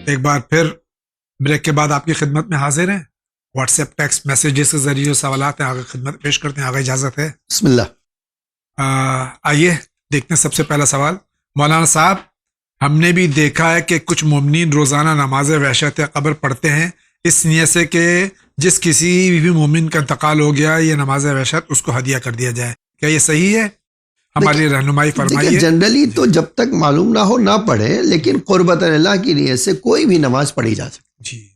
ایک بار پھر بریک کے بعد آپ کی خدمت میں حاضر ہیں. واٹس ایپ ٹیکسٹ میسیجز کے ذریعے جو سوالات ہیں آگے خدمت پیش کرتے ہیں. آگے اجازت ہے؟ بسم اللہ. آئیے دیکھتے ہیں. سب سے پہلا سوال. مولانا صاحب، ہم نے بھی دیکھا ہے کہ کچھ مومنین روزانہ نماز وحشت قبر پڑھتے ہیں اس نیت سے کہ جس کسی بھی مومن کا انتقال ہو گیا یہ نماز وحشت اس کو ہدیہ کر دیا جائے. کیا یہ صحیح ہے؟ ہماری رہنمائی فرمائیے. جنرلی تو جب تک معلوم نہ ہو نہ پڑھے، لیکن قربت اللہ کی نیت سے کوئی بھی نماز پڑھی جا سکتی. جی.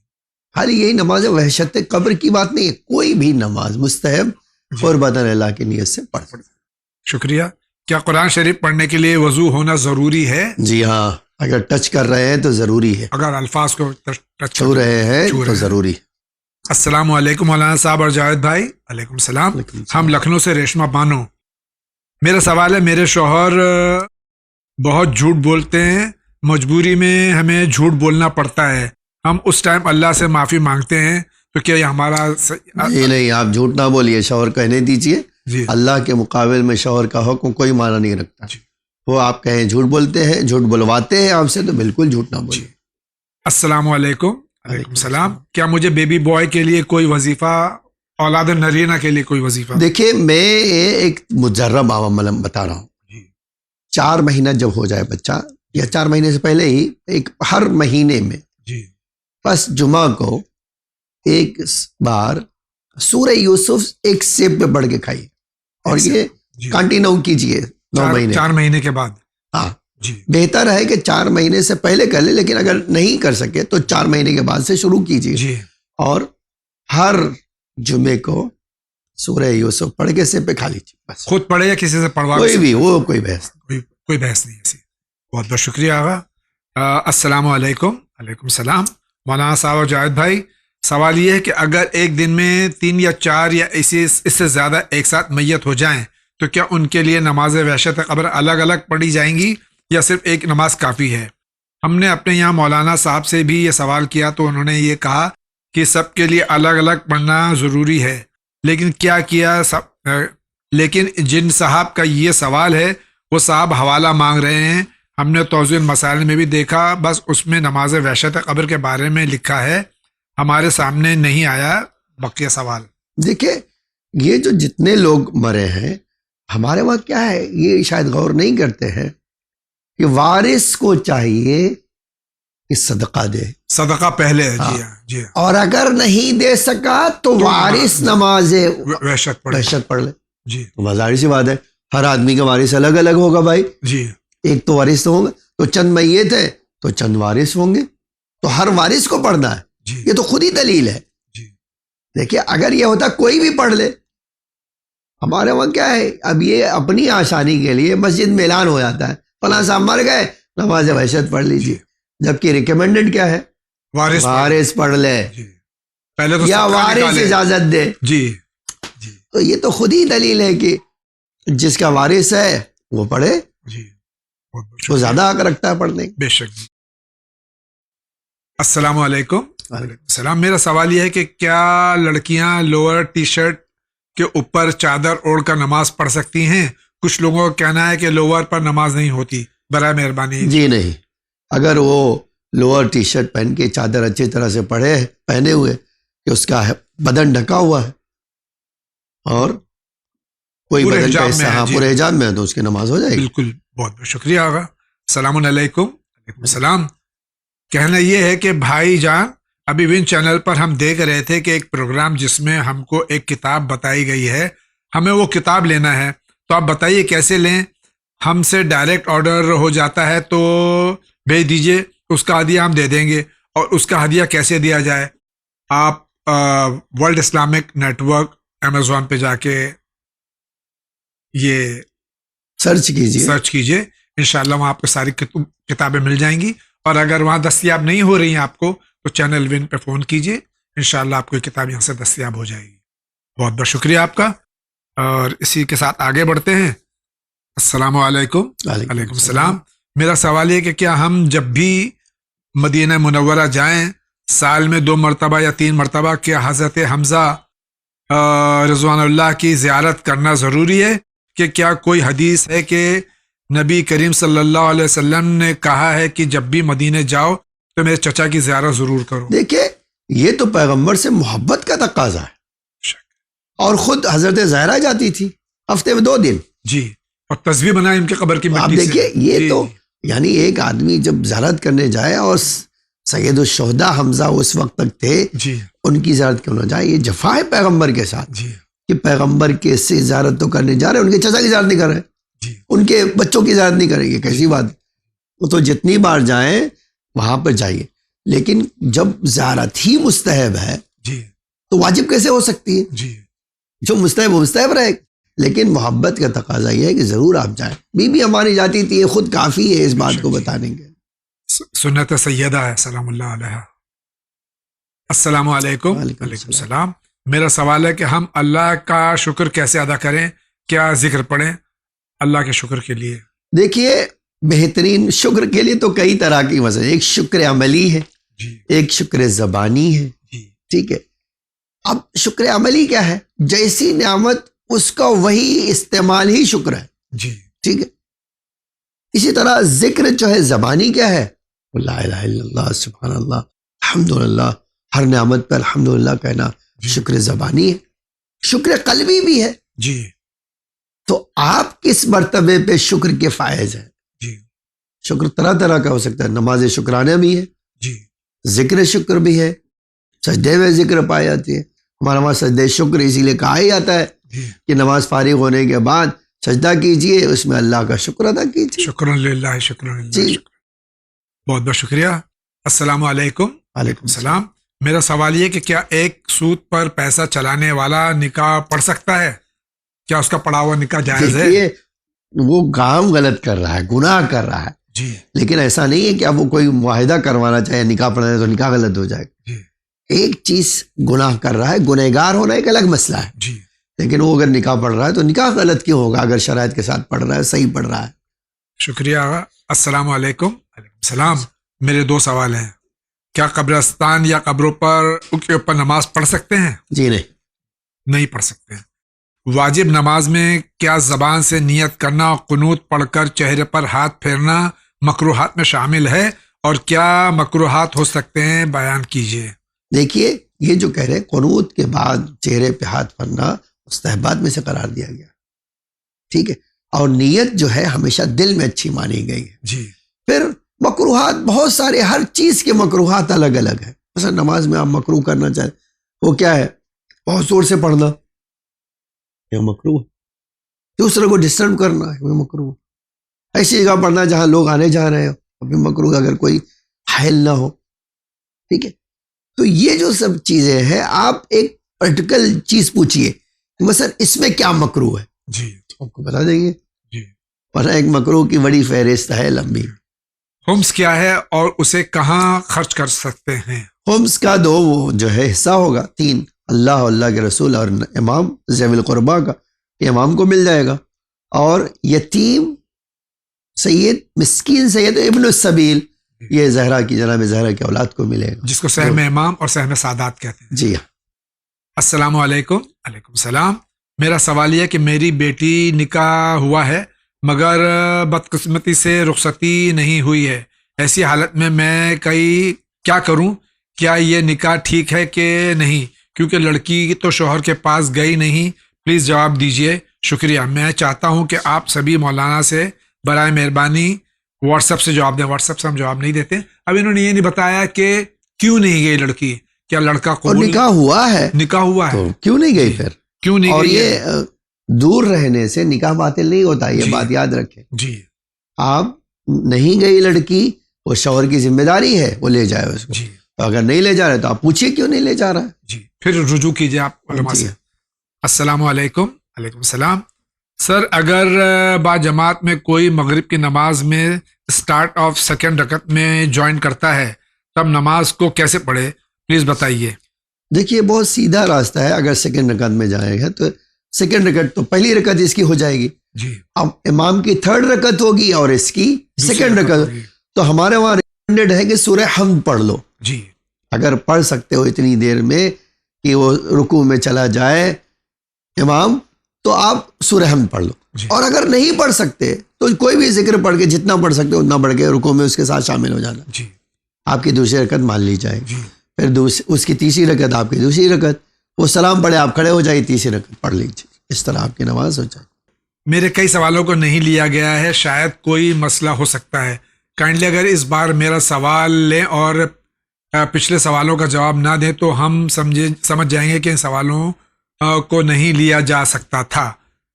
خالی یہی نماز وحشت قبر کی بات نہیں ہے، کوئی بھی نماز مستحب قربت اللہ کی نیت سے پڑھ سکتے. شکریہ. کیا قرآن شریف پڑھنے کے لیے وضو ہونا ضروری ہے؟ جی ہاں، اگر ٹچ کر رہے ہیں تو ضروری ہے. اگر الفاظ کو ٹچ چھو رہے ہیں تو ضروری. السلام علیکم مولانا صاحب اور جاوید بھائی. علیکم السلام. ہم لکھنؤ سے ریشمہ بانو. میرا سوال ہے، میرے شوہر بہت جھوٹ بولتے ہیں، مجبوری میں ہمیں جھوٹ بولنا پڑتا ہے، ہم اس ٹائم اللہ سے معافی مانگتے ہیں، تو کیا یہ ہمارا نہیں، آپ جھوٹ نہ بولیے، شوہر کہنے دیجئے. جی. اللہ کے مقابل میں شوہر کا حکم کوئی معنی نہیں رکھتا. جی. وہ آپ کہیں جھوٹ بولتے ہیں، جھوٹ بلواتے ہیں آپ سے، تو بالکل جھوٹ نہ بولیے. السلام علیکم. علیکم السلام. کیا مجھے بیبی بوائے کے لیے کوئی وظیفہ، اولاد نرینہ کے لیے کوئی وظیفہ؟ دیکھیے، میں ایک مجرب عمل بتا رہا ہوں. 4 مہینہ جب ہو جائے بچہ، یا 4 مہینے سے پہلے ہی، ایک ہر مہینے میں بس جمعہ کو ایک بار سورہ یوسف ایک سیب پہ پڑھ کے کھائیے، اور یہ کنٹینیو کیجئے 9 مہینے 4 مہینے کے بعد. ہاں جی. بہتر ہے کہ 4 مہینے سے پہلے کر لیں، لیکن اگر نہیں کر سکے تو 4 مہینے کے بعد سے شروع کیجئے. جی. اور ہر جمعے کو سورہ یوسف پڑھ کے سیب پہ کھا لیجیے. بس خود پڑھے یا کسی سے پڑھوا؟ کوئی بھی، وہ کوئی بحث کوئی بحث نہیں ایسی. بہت بہت شکریہ آغا. السلام علیکم. علیکم السلام. مولانا صاحب اور جاوید بھائی، سوال یہ ہے کہ اگر ایک دن میں 3 یا 4 یا اس سے زیادہ ایک ساتھ میت ہو جائیں تو کیا ان کے لیے نماز وحشت قبر الگ الگ پڑھی جائیں گی یا صرف ایک نماز کافی ہے؟ ہم نے اپنے یہاں مولانا صاحب سے بھی یہ سوال کیا تو انہوں نے یہ کہا کہ سب کے لیے الگ الگ پڑھنا ضروری ہے، لیکن جن صاحب کا یہ سوال ہے وہ صاحب حوالہ مانگ رہے ہیں. ہم نے توضیح المسائل میں بھی دیکھا، بس اس میں نماز وحشت قبر کے بارے میں لکھا ہے، ہمارے سامنے نہیں آیا بقیہ سوال. دیکھیں، یہ جو جتنے لوگ مرے ہیں ہمارے وہاں کیا ہے، یہ شاید غور نہیں کرتے ہیں کہ وارث کو چاہیے کہ صدقہ دے. صدقہ پہلے ہے. جی جی. اور اگر نہیں دے سکا تو وارث نماز وحشت پڑھ لے. جی. ظاہر سی بات ہے، ہر آدمی کا وارث الگ الگ ہوگا بھائی. جی. ایک تو وارث ہوں گے، تو چند میت ہے تو چند وارث ہوں گے، تو ہر وارث کو پڑھنا ہے. جی. یہ تو خود ہی دلیل ہے. جی. دیکھیے، اگر یہ ہوتا کوئی بھی پڑھ لے، ہمارے وہاں کیا ہے، اب یہ اپنی آسانی کے لیے مسجد میں اعلان ہو جاتا ہے فلاں صاحب مر گئے، نماز وحشت پڑھ لیجیے. جبکہ ریکمینڈڈ کیا ہے، وارث پڑھ لے. پہلے تو یا وارث اجازت دے. جی. تو یہ تو خود ہی دلیل ہے کہ جس کا وارث ہے وہ پڑھے. جی. وہ زیادہ حق رکھتا ہے پڑھنے. بے شک. السلام علیکم. وعلیکم السلام. میرا سوال یہ ہے کہ کیا لڑکیاں لوور ٹی شرٹ کے اوپر چادر اوڑھ کر نماز پڑھ سکتی ہیں؟ کچھ لوگوں کا کہنا ہے کہ لوور پر نماز نہیں ہوتی. برائے مہربانی. جی نہیں، اگر وہ لوور ٹی شرٹ پہن کے چادر اچھی طرح سے پہنے ہوئے کہ اس کا بدن ڈھکا ہوا ہے اور کوئی بدن کا حصہ پورے حجاب میں ہے تو اس کی نماز ہو جائے گی. بالکل. بہت بہت شکریہ آغا. السلام علیکم. وعلیکم السلام. کہنا یہ ہے کہ بھائی جان، ابھی ون چینل پر ہم دیکھ رہے تھے کہ ایک پروگرام جس میں ہم کو ایک کتاب بتائی گئی ہے، ہمیں وہ کتاب لینا ہے، تو آپ بتائیے کیسے لیں؟ ہم سے ڈائریکٹ آرڈر ہو جاتا ہے تو بھیج دیجئے، اس کا ہدیہ ہم دے دیں گے. اور اس کا ہدیہ کیسے دیا جائے؟ آپ World Islamic Network Amazon پہ جا کے یہ سرچ کیجئے، انشاءاللہ وہاں آپ کو ساری کتابیں مل جائیں گی. اور اگر وہاں دستیاب نہیں ہو رہی ہیں آپ کو تو چینل ون پہ فون کیجئے، انشاءاللہ آپ کو یہ کتاب یہاں سے دستیاب ہو جائے گی. بہت بہت شکریہ آپ کا. اور اسی کے ساتھ آگے بڑھتے ہیں. السلام علیکم. علیکم السلام. میرا سوال یہ کہ کیا ہم جب بھی مدینہ منورہ جائیں سال میں 2 مرتبہ یا 3 مرتبہ کیا حضرت حمزہ رضوان اللہ کی زیارت کرنا ضروری ہے؟ کہ کیا کوئی حدیث ہے کہ نبی کریم صلی اللہ علیہ وسلم نے کہا ہے کہ جب بھی مدینے جاؤ تو میرے چچا کی زیارت ضرور کرو. دیکھیں یہ تو پیغمبر سے محبت کا تقاضا ہے. اور خود حضرت زہرا جاتی تھی ہفتے میں 2 دن. جی, اور تصویر بنائے ان کے قبر کی آپ مٹی سے. دیکھیے یہ جی, تو یعنی ایک آدمی جب زیارت کرنے جائے اور سید الشہداء حمزہ اس وقت تک تھے, جی ان کی زیارت کیوں نہ جائے؟ یہ جفا ہے پیغمبر کے ساتھ جی کہ پیغمبر کے سے زیارت تو کرنے جا رہے ہیں, ان کے چچا کی زیارت نہیں کر رہے, جی ان کے بچوں کی زیارت نہیں کریں گے. کیسی بات ہے؟ وہ تو جتنی بار جائیں وہاں پر جائیے, لیکن جب زیارت ہی مستحب ہے جی تو واجب کیسے ہو سکتی ہے؟ جی جو مستحب وہ مستحب رہے. لیکن محبت کا تقاضا یہ ہے کہ ضرور آپ جائیں. بی بی ہماری جاتی تھی, یہ خود کافی ہے اس بات کو بتانے کے. سنت سیدہ ہے سلام اللہ علیہ. السلام علیکم. وعلیکم وعلیکم السلام. میرا سوال ہے کہ ہم اللہ کا شکر کیسے ادا کریں, کیا ذکر پڑھیں اللہ کے شکر کے لیے؟ دیکھیے بہترین شکر کے لیے تو کئی طرح کی وجہ. ایک شکر عملی ہے, جی ایک شکر زبانی ہے. جی ٹھیک ہے. اب شکر عملی کیا ہے؟ جیسی نعمت اس کا وہی استعمال ہی شکر ہے. جی ٹھیک ہے. اسی طرح ذکر جو ہے زبانی کیا ہے؟ لا الہ الا اللہ, سبحان اللہ, الحمدللہ, ہر نعمت پہ الحمدللہ کہنا شکر زبانی ہے. شکر قلبی بھی ہے. جی تو آپ کس مرتبے پہ شکر کے فائز ہیں؟ جی شکر طرح طرح کا ہو سکتا ہے. نماز شکرانہ بھی ہے, جی ذکر شکر بھی ہے, سجدے میں ذکر پائی جاتی ہے. ہمارا وہاں سجدے شکر اسی لیے کہا ہی جاتا ہے جی کہ نماز فارغ ہونے کے بعد سجدہ کیجئے, اس میں اللہ کا شکر ادا کیجئے. شکر للہ, شکر للہ. جی. بہت بہت شکریہ. السلام علیکم. وعلیکم السلام. میرا سوال یہ کہ کیا ایک سود پر پیسہ چلانے والا نکاح پڑھ سکتا ہے؟ کیا اس کا پڑھا ہوا نکاح جائز ہے؟ دیکھیے وہ کام غلط کر رہا ہے, گناہ کر رہا ہے. جی لیکن ایسا نہیں ہے کہ اب وہ کوئی معاہدہ کروانا چاہے نکاح پڑھنا تو نکاح غلط ہو جائے. جی ایک چیز گناہ کر رہا ہے, گنہگار ہونا ایک الگ مسئلہ ہے. جی لیکن وہ اگر نکاح پڑھ رہا ہے تو نکاح غلط کیوں ہوگا اگر شرائط کے ساتھ پڑھ رہا ہے, صحیح پڑھ رہا ہے. شکریہ آغا. السلام علیکم. وعلیکم السلام. میرے 2 سوال ہیں. کیا قبرستان یا قبروں پر کے اوپر نماز پڑھ سکتے ہیں؟ جی نہیں پڑھ سکتے ہیں. واجب نماز میں کیا زبان سے نیت کرنا اور قنوت پڑھ کر چہرے پر ہاتھ پھیرنا مکروہات میں شامل ہے, اور کیا مکروہات ہو سکتے ہیں بیان کیجیے. دیکھیے یہ جو کہہ رہے ہیں قنوت کے بعد چہرے پہ ہاتھ پھیرنا مستحبات میں سے قرار دیا گیا. ٹھیک ہے. اور نیت جو ہے ہمیشہ دل میں اچھی مانی گئی ہے. جی پھر مکروہات بہت سارے, ہر چیز کے مکروہات الگ الگ ہیں. مثلا نماز میں آپ مکروہ کرنا چاہیں وہ کیا ہے؟ بہت زور سے پڑھنا, یہ مکروہ. دوسرے کو ڈسٹرب کرنا ہے, وہ مکروہ. ایسی جگہ پڑھنا جہاں لوگ آنے جا رہے ہو, ابھی مکروہ, اگر کوئی حائل نہ ہو. ٹھیک ہے. تو یہ جو سب چیزیں ہیں آپ ایک پرٹیکل چیز پوچھئے مثلا اس میں کیا مکروہ ہے, جی آپ کو بتا دیں گے. جی. ورنہ ایک مکروہ کی بڑی فہرست ہے, لمبی. خمس کیا ہے اور اسے کہاں خرچ کر سکتے ہیں؟ خمس کا 2 وہ جو ہے حصہ ہوگا, 3 اللہ اور اللہ کے رسول اور امام ذوی القربا کا, یہ امام کو مل جائے گا. اور یتیم, سید, مسکین, سید ابن السبیل, یہ زہرا کی, جناب زہرا کی اولاد کو ملے گا, جس کو سہم امام اور سہم سادات کہتے ہیں. جی ہاں. السلام علیکم. وعلیکم السلام. میرا سوال یہ کہ میری بیٹی نکاح ہوا ہے مگر بدقسمتی سے رخصتی نہیں ہوئی ہے. ایسی حالت میں کیا کروں؟ کیا یہ نکاح ٹھیک ہے کہ نہیں؟ کیونکہ لڑکی تو شوہر کے پاس گئی نہیں. پلیز جواب دیجیے. شکریہ. میں چاہتا ہوں کہ آپ سبھی مولانا سے برائے مہربانی واٹس ایپ سے جواب دیں. واٹس ایپ سے ہم جواب نہیں دیتے. اب انہوں نے یہ نہیں بتایا کہ کیوں نہیں گئی لڑکی, کیا لڑکا اور نکاح ہوا ہے, نکاح ہوا ہے تو کیوں نہیں گئی پھر؟ کیوں نہیں اور گئی؟ یہ دور رہنے سے نکاح باطل نہیں ہوتا, یہ جی. بات یاد رکھیں. جی آپ نہیں گئی لڑکی, وہ شوہر کی ذمہ داری ہے, وہ لے جائے اس کو. جی تو اگر نہیں لے جا رہے تو آپ پوچھئے کیوں نہیں لے جا رہا ہے. جی. پھر رجوع کیجیے آپ علماء جی. سے. السلام علیکم. وعلیکم السلام. سر اگر با جماعت میں کوئی مغرب کی نماز میں سٹارٹ آف سیکنڈ رکعت میں جوائن کرتا ہے تب نماز کو کیسے پڑھے؟ پلیز بتائیے. دیکھیے بہت سیدھا راستہ ہے. اگر سیکنڈ رکعت میں جائے گا تو سیکنڈ رکعت تو پہلی رکعت اس کی ہو جائے گی. جی. اب امام کی 3rd رکعت ہوگی اور اس کی سیکنڈ رکعت. تو ہمارے وہاں ریکمنڈڈ ہے کہ سورہ حمد پڑھ لو. جی. اگر پڑھ سکتے ہو اتنی دیر میں کہ وہ رکوع میں چلا جائے امام, تو آپ سورہ حمد پڑھ لو. جی. اور اگر نہیں پڑھ سکتے تو کوئی بھی ذکر پڑھ کے, جتنا پڑھ سکتے اتنا پڑھ کے رکوع میں اس کے ساتھ شامل ہو جانا. جی. آپ کی دوسری رکعت مان لی جائے جی پھر اس کی تیسری رکعت آپ کی دوسری رکعت، وہ سلام پڑھے آپ کھڑے ہو جائے تیسری رکعت پڑھ لیجیے، اس طرح آپ کی نماز ہو جائے۔ میرے کئی سوالوں کو نہیں لیا گیا ہے، شاید کوئی مسئلہ ہو سکتا ہے، کائنڈلی اگر اس بار میرا سوال لیں اور پچھلے سوالوں کا جواب نہ دیں تو ہم سمجھ جائیں گے کہ ان سوالوں کو نہیں لیا جا سکتا تھا۔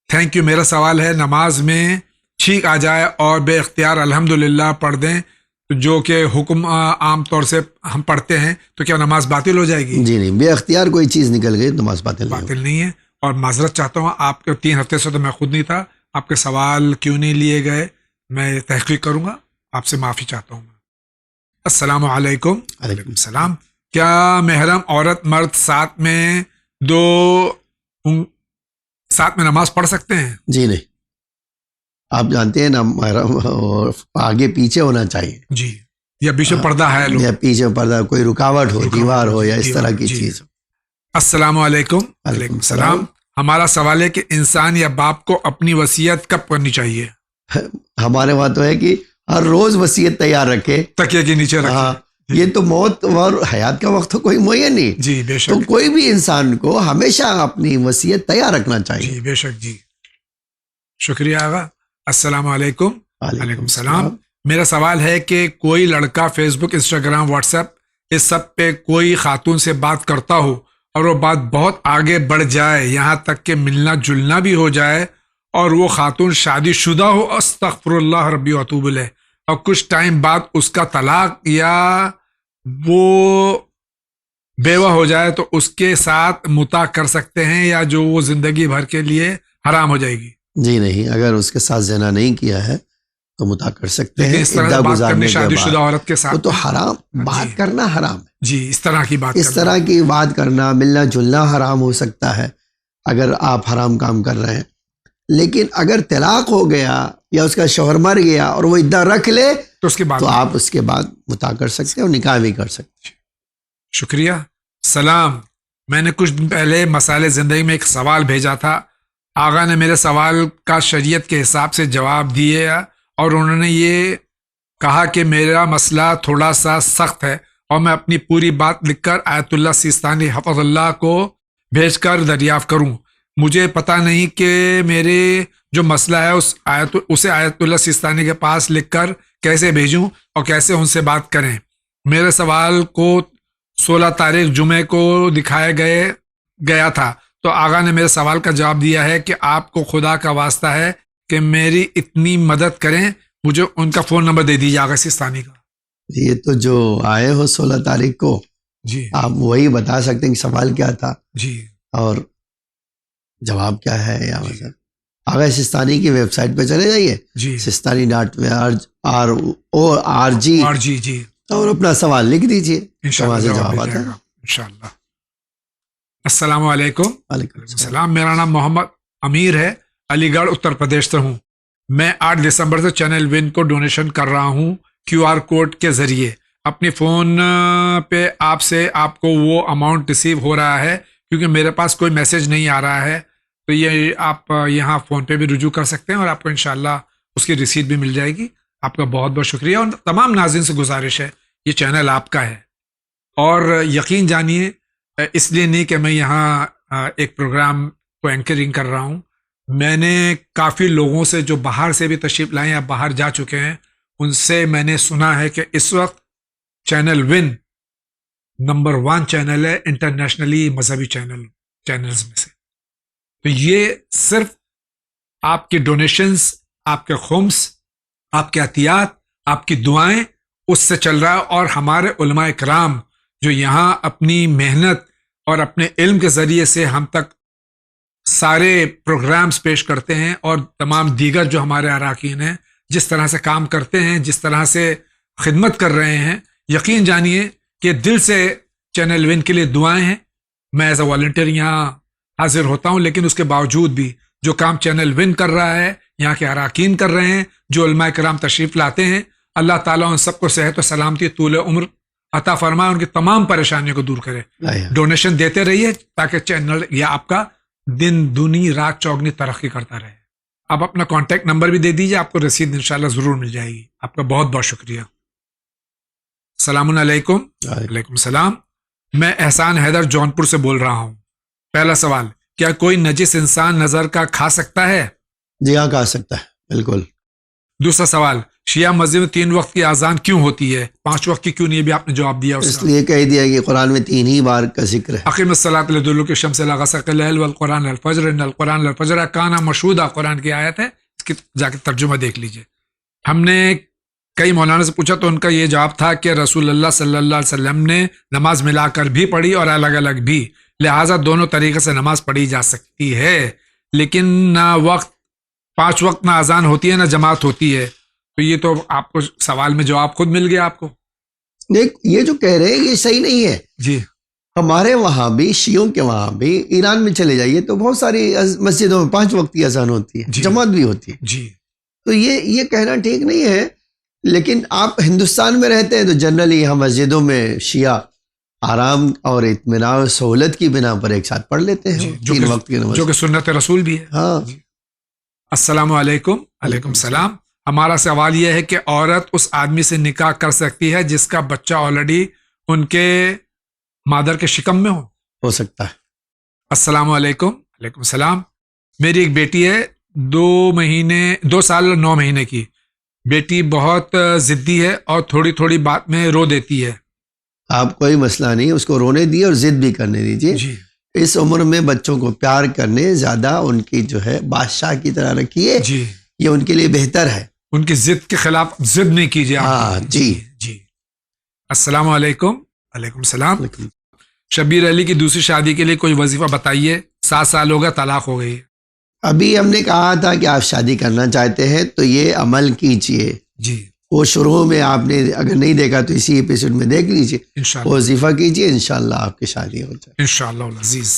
Thank you. میرا سوال ہے نماز میں چھینک آ جائے اور بے اختیار الحمدللہ پڑھ دیں جو کہ حکم عام طور سے ہم پڑھتے ہیں، تو کیا نماز باطل ہو جائے گی؟ جی نہیں، بے اختیار کوئی چیز نکل گئی نماز باطل باطل نہیں ہے۔ اور معذرت چاہتا ہوں، آپ کے 3 ہفتے سے تو میں خود نہیں تھا، آپ کے سوال کیوں نہیں لیے گئے میں تحقیق کروں گا، آپ سے معافی چاہتا ہوں۔ السلام علیکم۔ علیکم السلام۔ کیا محرم عورت مرد ساتھ میں نماز پڑھ سکتے ہیں؟ جی نہیں، آپ جانتے ہیں نا آگے پیچھے ہونا چاہیے، جی، یا پیچھے پردہ ہے یا پیچھے پردہ، کوئی رکاوٹ ہو، دیوار ہو یا اس طرح کی جی۔ چیز ہو۔ السلام علیکم۔ وعلیکم السلام۔ ہمارا سوال ہے کہ انسان یا باپ کو اپنی وصیت کب کرنی چاہیے؟ ہمارے وہاں تو ہے کہ ہر روز وصیت تیار رکھے، تکیے کے نیچے رکھیں۔ ہاں، یہ تو موت اور حیات کا وقت تو کوئی معین نہیں، جی بے تو شک، کوئی بھی انسان کو ہمیشہ اپنی وصیت تیار رکھنا چاہیے۔ جی بے شک جی، شکریہ آغا۔ السلام علیکم۔ وعلیکم السلام۔ میرا سوال ہے کہ کوئی لڑکا فیس بک، انسٹاگرام، واٹس ایپ اس سب پہ کوئی خاتون سے بات کرتا ہو اور وہ بات بہت آگے بڑھ جائے، یہاں تک کہ ملنا جلنا بھی ہو جائے، اور وہ خاتون شادی شدہ ہو، استغفر اللہ ربی واتوب الیہ، اور کچھ ٹائم بعد اس کا طلاق یا وہ بیوہ ہو جائے، تو اس کے ساتھ متع کر سکتے ہیں یا جو وہ زندگی بھر کے لیے حرام ہو جائے گی؟ جی نہیں، اگر اس کے ساتھ زنا نہیں کیا ہے تو متع کر سکتے لیکن ہیں، اس طرح عدہ سے بات گزارنے کرنی کے شادی بعد شدہ عورت کے ساتھ وہ تو حرام، بات کرنا حرام ہے، جی، اس طرح کی بات اس طرح کی بات کرنا، ملنا جلنا حرام ہو سکتا ہے اگر آپ حرام کام کر رہے ہیں۔ لیکن اگر طلاق ہو گیا یا اس کا شوہر مر گیا اور وہ عدہ رکھ لے تو اس کے بعد تو آپ اس کے بعد متع کر سکتے ہیں اور نکاح بھی کر سکتے ہیں۔ شکریہ۔ سلام، میں نے کچھ دن پہلے مسائل زندگی میں ایک سوال بھیجا تھا، آغا نے میرے سوال کا شریعت کے حساب سے جواب دیے اور انہوں نے یہ کہا کہ میرا مسئلہ تھوڑا سا سخت ہے اور میں اپنی پوری بات لکھ کر آیت اللہ سیستانی حفظ اللہ کو بھیج کر دریافت کروں۔ مجھے پتہ نہیں کہ میرے جو مسئلہ ہے اسے آیت اللہ سیستانی کے پاس لکھ کر کیسے بھیجوں اور کیسے ان سے بات کریں۔ میرے سوال کو 16 تاریخ جمعے کو دکھایا گیا تھا، تو آغا نے میرے سوال کا جواب دیا ہے کہ آپ کو خدا کا واسطہ ہے کہ میری اتنی مدد کریں، مجھے ان کا فون نمبر دے دیجیے آغا سیستانی کا۔ یہ تو جو آئے ہو 16 تاریخ کو، جی آپ وہی بتا سکتے ہیں کہ سوال کیا تھا جی اور جواب کیا ہے، یا مثلا آغا سستانی کی ویب سائٹ پہ چلے جائیے، جی sistani.org، جی جی، اور اپنا سوال لکھ دیجیے، وہاں سے جواب آتا ہے۔ انشاءاللہ۔ السلام علیکم۔ وعلیکم السلام۔ السلام، میرا نام محمد امیر ہے، علی گڑھ اتر پردیش سے ہوں۔ میں 8 دسمبر سے چینل ون کو ڈونیشن کر رہا ہوں QR کوڈ کے ذریعے۔ اپنی فون پہ آپ کو وہ اماؤنٹ ریسیو ہو رہا ہے کیونکہ میرے پاس کوئی میسج نہیں آ رہا ہے، تو یہ آپ یہاں فون پہ بھی رجوع کر سکتے ہیں اور آپ کو انشاءاللہ اس کی رسید بھی مل جائے گی۔ آپ کا بہت بہت شکریہ، اور تمام ناظرین سے گزارش ہے یہ چینل آپ کا ہے، اور یقین جانیے اس لیے نہیں کہ میں یہاں ایک پروگرام کو اینکرنگ کر رہا ہوں، میں نے کافی لوگوں سے جو باہر سے بھی تشریف لائے یا باہر جا چکے ہیں ان سے میں نے سنا ہے کہ اس وقت چینل ون نمبر 1 چینل ہے انٹرنیشنلی مذہبی چینلز میں سے۔ تو یہ صرف آپ کی ڈونیشنز، آپ کے خمس، آپ کے عطیات، آپ کی دعائیں اس سے چل رہا ہے، اور ہمارے علماء کرام جو یہاں اپنی محنت اور اپنے علم کے ذریعے سے ہم تک سارے پروگرامز پیش کرتے ہیں، اور تمام دیگر جو ہمارے اراکین ہیں جس طرح سے کام کرتے ہیں، جس طرح سے خدمت کر رہے ہیں، یقین جانیے کہ دل سے چینل ون کے لیے دعائیں ہیں۔ میں ایز اے والنٹیئر یہاں حاضر ہوتا ہوں، لیکن اس کے باوجود بھی جو کام چینل ون کر رہا ہے، یہاں کے اراکین کر رہے ہیں، جو علماء کرام تشریف لاتے ہیں، اللہ تعالیٰ ان سب کو صحت و سلامتی، طول عمر عطا فرمائے، ان کی تمام پریشانیوں کو دور کرے۔ ڈونیشن دیتے رہیے تاکہ چینل یا آپ کا دن دنی رات چوگنی ترقی کرتا رہے۔ آپ اپنا کانٹیکٹ نمبر بھی دے دیجیے، آپ کو رسید انشاءاللہ ضرور مل جائے گی۔ آپ کا بہت بہت شکریہ۔ السلام علیکم. وعلیکم السلام. میں احسان حیدر جونپور سے بول رہا ہوں. پہلا سوال, کیا کوئی نجس انسان نظر کا کھا سکتا ہے؟ جی ہاں کھا سکتا ہے بالکل. دوسرا سوال, شیعہ مذہب میں 3 وقت کی اذان کیوں ہوتی ہے, 5 وقت کی کیوں نہیں؟ بھی آپ نے جواب دیا اس لیے کہہ دیا کہ قرآن میں 3 ہی بار کا ذکر ہے. اقیم الصلاۃ لدلوک الشمس الی غسق اللیل والقرآن الفجر ان القرآن الفجر کان مشہودہ, قرآن کی آیت ہے, اس کی جا کے ترجمہ دیکھ لیجئے. ہم نے کئی مولانا سے پوچھا تو ان کا یہ جواب تھا کہ رسول اللہ صلی اللہ علیہ وسلم نے نماز ملا کر بھی پڑھی اور الگ الگ بھی, لہٰذا دونوں طریقے سے نماز پڑھی جا سکتی ہے, لیکن نہ وقت 5 وقت نہ اذان ہوتی ہے نہ جماعت ہوتی ہے. تو یہ تو آپ کو سوال میں جواب خود مل گیا آپ کو. دیکھ یہ جو کہہ رہے ہیں یہ صحیح نہیں ہے. جی ہمارے وہاں بھی, شیعوں کے وہاں بھی, ایران میں چلے جائیے تو بہت ساری مسجدوں میں 5 وقت کی اذان ہوتی ہے, جماعت بھی ہوتی ہے. جی تو یہ کہنا ٹھیک نہیں ہے. لیکن آپ ہندوستان میں رہتے ہیں تو جنرلی یہاں مسجدوں میں شیعہ آرام اور اطمینان اور سہولت کی بنا پر ایک ساتھ پڑھ لیتے ہیں 3 وقت کی نماز, جو کہ سنت رسول بھی ہے. ہاں. السلام علیکم. وعلیکم السلام. ہمارا سوال یہ ہے کہ عورت اس آدمی سے نکاح کر سکتی ہے جس کا بچہ آلریڈی ان کے مادر کے شکم میں ہو سکتا ہے. السلام علیکم. وعلیکم السلام. میری ایک بیٹی ہے 2 سال اور 9 مہینے کی. بیٹی بہت ضدی ہے اور تھوڑی تھوڑی بات میں رو دیتی ہے. آپ کوئی مسئلہ نہیں, اس کو رونے دیے اور ضد بھی کرنے دیجیے. جی اس عمر میں بچوں کو پیار کرنے زیادہ ان کی جو ہے بادشاہ کی طرح رکھیے. جی یہ ان کے لیے بہتر ہے. ان کی ضد کے خلاف ضد نہیں کیجیے. ہاں جی جی. السلام علیکم. وعلیکم السلام. شبیر علی کی دوسری شادی کے لیے کوئی وظیفہ بتائیے, 7 سال ہو گیا, طلاق ہو گئی. ابھی ہم نے کہا تھا کہ آپ شادی کرنا چاہتے ہیں تو یہ عمل کیجئے. جی وہ شروع میں آپ نے اگر نہیں دیکھا تو اسی ایپیسوڈ میں دیکھ لیجئے. انشاءاللہ وظیفہ کیجئے, انشاءاللہ آپ کی شادی ہو جائے. انشاءاللہ العزیز.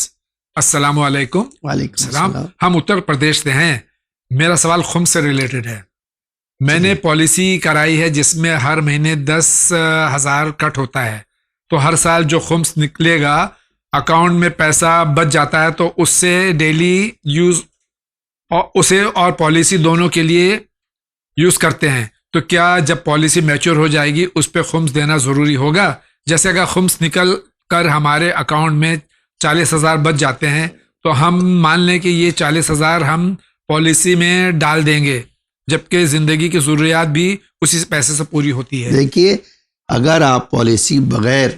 السلام علیکم. وعلیکم السلام. السلام. ہم اتر پردیش سے ہیں. میرا سوال خمس سے ریلیٹڈ ہے. میں نے پالیسی کرائی ہے جس میں ہر مہینے 10,000 کٹ ہوتا ہے, تو ہر سال جو خمس نکلے گا اکاؤنٹ میں پیسہ بچ جاتا ہے, تو اس سے ڈیلی یوز اسے اور پالیسی دونوں کے لیے یوز کرتے ہیں. تو کیا جب پالیسی میچور ہو جائے گی اس پہ خمس دینا ضروری ہوگا؟ جیسے اگر خمس نکل کر ہمارے اکاؤنٹ میں 40,000 بچ جاتے ہیں تو ہم مان لیں کہ یہ 40,000 ہم پالیسی میں ڈال دیں گے, جبکہ زندگی کی ضروریات بھی اسی پیسے سے پوری ہوتی ہے. دیکھیے اگر آپ پالیسی بغیر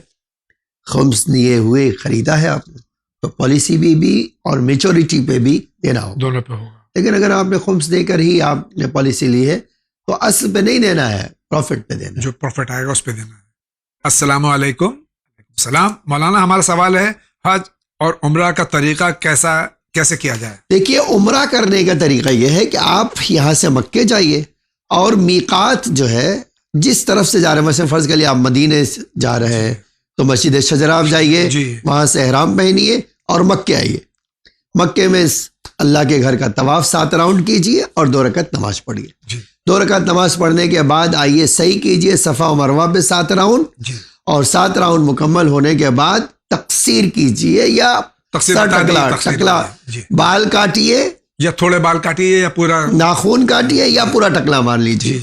خمس لیے ہوئے خریدا ہے آپ نے تو پالیسی بھی اور میچورٹی پہ بھی دینا ہوگا, دونوں پہ ہوگا. لیکن لیکن اگر آپ نے خمس دے کر ہی آپ نے پالیسی لی ہے تو اصل پہ نہیں دینا ہے, پروفٹ پہ دینا ہے. جو پروفٹ آئے گا اس پہ دینا ہے. السلام علیکم. وعلیکم السلام. مولانا ہمارا سوال ہے حج اور عمرہ کا طریقہ کیسے کیا جائے؟ دیکھیے عمرہ کرنے کا طریقہ یہ ہے کہ آپ یہاں سے مکے جائیے اور میقات جو ہے جس طرف سے جا رہے ہیں, مثلا فرض کر لیے آپ مدینے سے جا رہے ہیں تو مسجد شجرہ آپ جائیے, وہاں سے احرام پہنیے اور مکے آئیے. مکے میں اللہ کے گھر کا طواف 7 راؤنڈ کیجیے اور 2 رکعت نماز پڑھیے. 2 رکعت نماز پڑھنے کے بعد آئیے صحیح کیجیے صفا و مروہ پہ 7 راؤنڈ, اور 7 راؤنڈ مکمل ہونے کے بعد تقصیر کیجیے یا ٹکلا بال کاٹیے, یا تھوڑے بال کاٹیے یا پورا ناخون کاٹیے یا پورا ٹکلا مار لیجیے.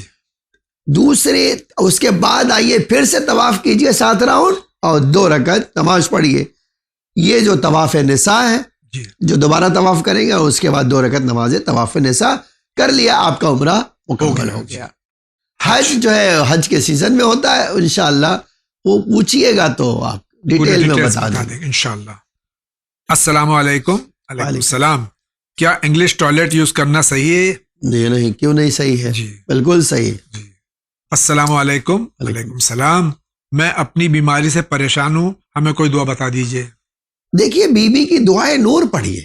دوسرے اس کے بعد آئیے پھر سے طواف کیجیے 7 راؤنڈ اور 2 رکعت نماز پڑھیے. یہ جو طواف نساء ہے جو دوبارہ طواف کریں گے اس کے بعد 2 رکعت نماز طواف نساء کر لیا, آپ کا عمرہ مکمل ہو گیا. حج جو ہے حج کے سیزن میں ہوتا ہے, انشاءاللہ وہ پوچھیے گا تو آپ ڈیٹیل میں بتا دیں گے انشاءاللہ. السلام علیکم. وعلیکم السلام. کیا انگلش ٹوائلٹ یوز کرنا صحیح ہے؟ جی نہیں, کیوں نہیں صحیح ہے, بالکل صحیح ہے. السلام علیکم. وعلیکم السلام. میں اپنی بیماری سے پریشان ہوں, ہمیں کوئی دعا بتا دیجئے. دیکھیے بی بی کی دعائیں نور پڑھیے,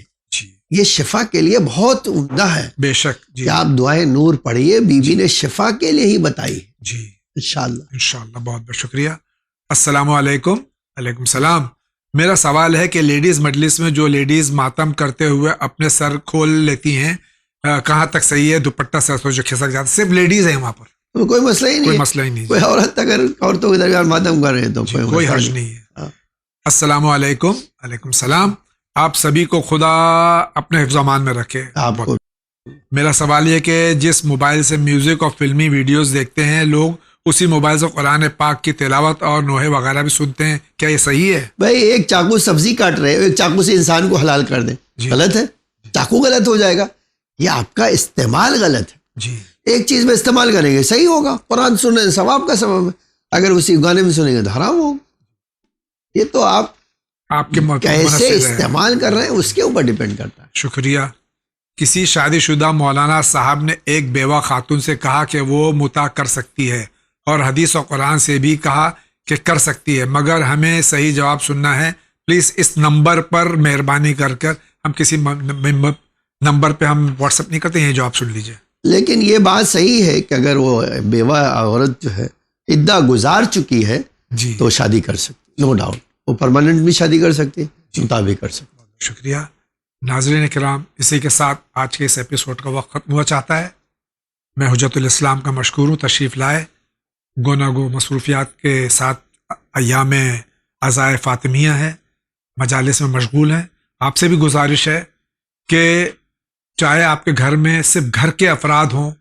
یہ شفا کے لیے بہت عمدہ ہے. بے شک کہ آپ دعائیں نور پڑھیے, بی بی نے شفا کے لیے ہی بتائی. جی انشاءاللہ. بہت بہت شکریہ. السلام علیکم. وعلیکم السلام. میرا سوال ہے کہ لیڈیز مجلس میں جو لیڈیز ماتم کرتے ہوئے اپنے سر کھول لیتی ہیں, کہاں تک صحیح ہے؟ دوپٹہ سر سے جو کھسک جاتا, صرف لیڈیز ہیں وہاں پر, کوئی مسئلہ ہی نہیں, کوئی مسئلہ ہی نہیں. کوئی عورت اگر عورتوں کے درمیان ماتم کر رہے ہیں تو کوئی حرج نہیں ہے. السلام علیکم. وعلیکم السلام. آپ سبھی کو خدا اپنے حفظ و امان میں رکھے. آپ کو میرا سوال یہ کہ جس موبائل سے میوزک اور فلمی ویڈیوز دیکھتے ہیں لوگ, اسی موبائل سے قرآن پاک کی تلاوت اور نوحے وغیرہ بھی سنتے ہیں، کیا یہ صحیح ہے؟ بھائی ایک چاقو سبزی کاٹ رہے ایک چاقو سے انسان کو حلال کر دیں، غلط ہے؟ چاقو غلط ہو جائے گا، یہ آپ کا استعمال غلط ہے. جی ایک چیز میں استعمال کریں گے صحیح ہوگا، قرآن سننے ثواب کا سبب ہے، اگر اسی گانے میں سنیں گے تو حرام ہوگا. یہ تو آپ کے کیسے استعمال کر رہے ہیں اس کے اوپر ڈیپینڈ کرتا ہے. شکریہ. کسی شادی شدہ مولانا صاحب نے ایک بیوہ خاتون سے کہا کہ وہ مطاع کر سکتی ہے اور حدیث و قرآن سے بھی کہا کہ کر سکتی ہے، مگر ہمیں صحیح جواب سننا ہے. پلیز اس نمبر پر مہربانی کر ہم کسی نمبر پہ ہم واٹس اپ نہیں کرتے، یہ جواب سن لیجئے. لیکن یہ بات صحیح ہے کہ اگر وہ بیوہ عورت جو ہے عدہ گزار چکی ہے جی تو شادی کر سکتی، نو ڈاؤٹ. وہ پرماننٹ بھی شادی کر سکتی، مطابق کر سکتی. شکریہ. ناظرین کرام، اسی کے ساتھ آج کے اس ایپیسوڈ کا وقت ختم ہوا چاہتا ہے. میں حجت الاسلام کا مشکور ہوں، تشریف لائے. گو مصروفیات کے ساتھ ایام عزائے فاطمیہ ہے، مجالس میں مشغول ہیں. آپ سے بھی گزارش ہے کہ چاہے آپ کے گھر میں صرف گھر کے افراد ہوں،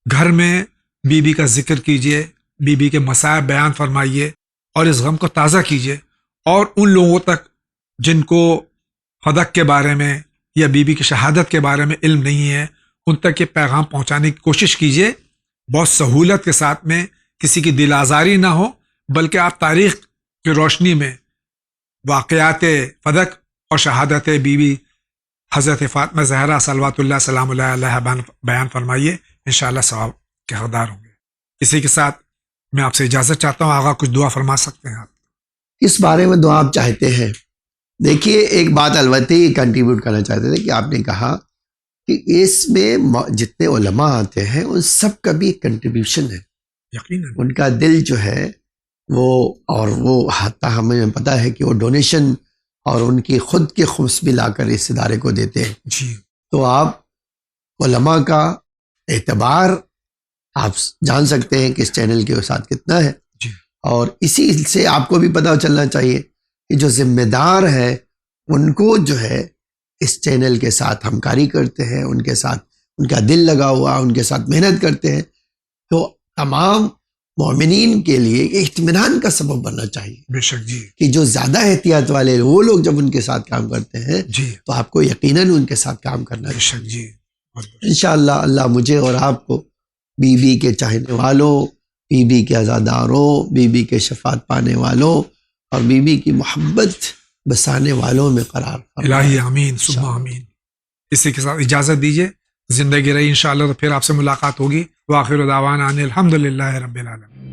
گھر میں بی بی کا ذکر کیجئے، بی بی کے مسائل بیان فرمائیے اور اس غم کو تازہ کیجئے، اور ان لوگوں تک جن کو فدق کے بارے میں یا بی بی کی شہادت کے بارے میں علم نہیں ہے، ان تک یہ پیغام پہنچانے کی کوشش کیجئے. بہت سہولت کے ساتھ میں، کسی کی دل آزاری نہ ہو، بلکہ آپ تاریخ کی روشنی میں واقعات فدق اور شہادت بی بی حضرت فاطمہ زہرا صلوات اللہ سلام اللہ علیہ بیان فرمائیے، انشاءاللہ ثواب کے حقدار ہوں گے. اسی کے ساتھ میں آپ سے اجازت چاہتا ہوں. آغا کچھ دعا فرما سکتے ہیں آپ؟ اس بارے میں دعا آپ چاہتے ہیں؟ دیکھیے ایک بات البتہ ہی کنٹریبیوٹ کرنا چاہتے تھے کہ آپ نے کہا کہ اس میں جتنے علماء آتے ہیں ان سب کا بھی ایک کنٹریبیوشن ہے. یقیناً ان کا دل جو ہے وہ حتی ہمیں پتہ ہے کہ وہ ڈونیشن اور ان کی خود کے خمس بھی لا کر اس ادارے کو دیتے ہیں. جی تو آپ علماء کا اعتبار آپ جان سکتے ہیں کہ اس چینل کے ساتھ کتنا ہے. جی اور اسی سے آپ کو بھی پتہ چلنا چاہیے کہ جو ذمہ دار ہے ان کو جو ہے اس چینل کے ساتھ ہمکاری کرتے ہیں، ان کے ساتھ ان کا دل لگا ہوا، ان کے ساتھ محنت کرتے ہیں، تو تمام مومنین کے لیے اطمینان کا سبب بننا چاہیے. بے شک جی کہ جو زیادہ احتیاط والے وہ لوگ جب ان کے ساتھ کام کرتے ہیں جی تو آپ کو یقیناً ان کے ساتھ کام کرنا بے شک جی. انشاءاللہ. اللہ مجھے اور آپ کو بی بی کے چاہنے والوں، بی بی کے عزاداروں، بی بی کے شفاعت پانے والوں اور بی بی کی محبت بسانے والوں میں قرار فرمائے. الہی آمین ثم آمین. اسی کے ساتھ اجازت دیجیے، زندگی رہی انشاءاللہ تو پھر آپ سے ملاقات ہوگی. وآخر دعوانا ان الحمدللہ رب العالمین.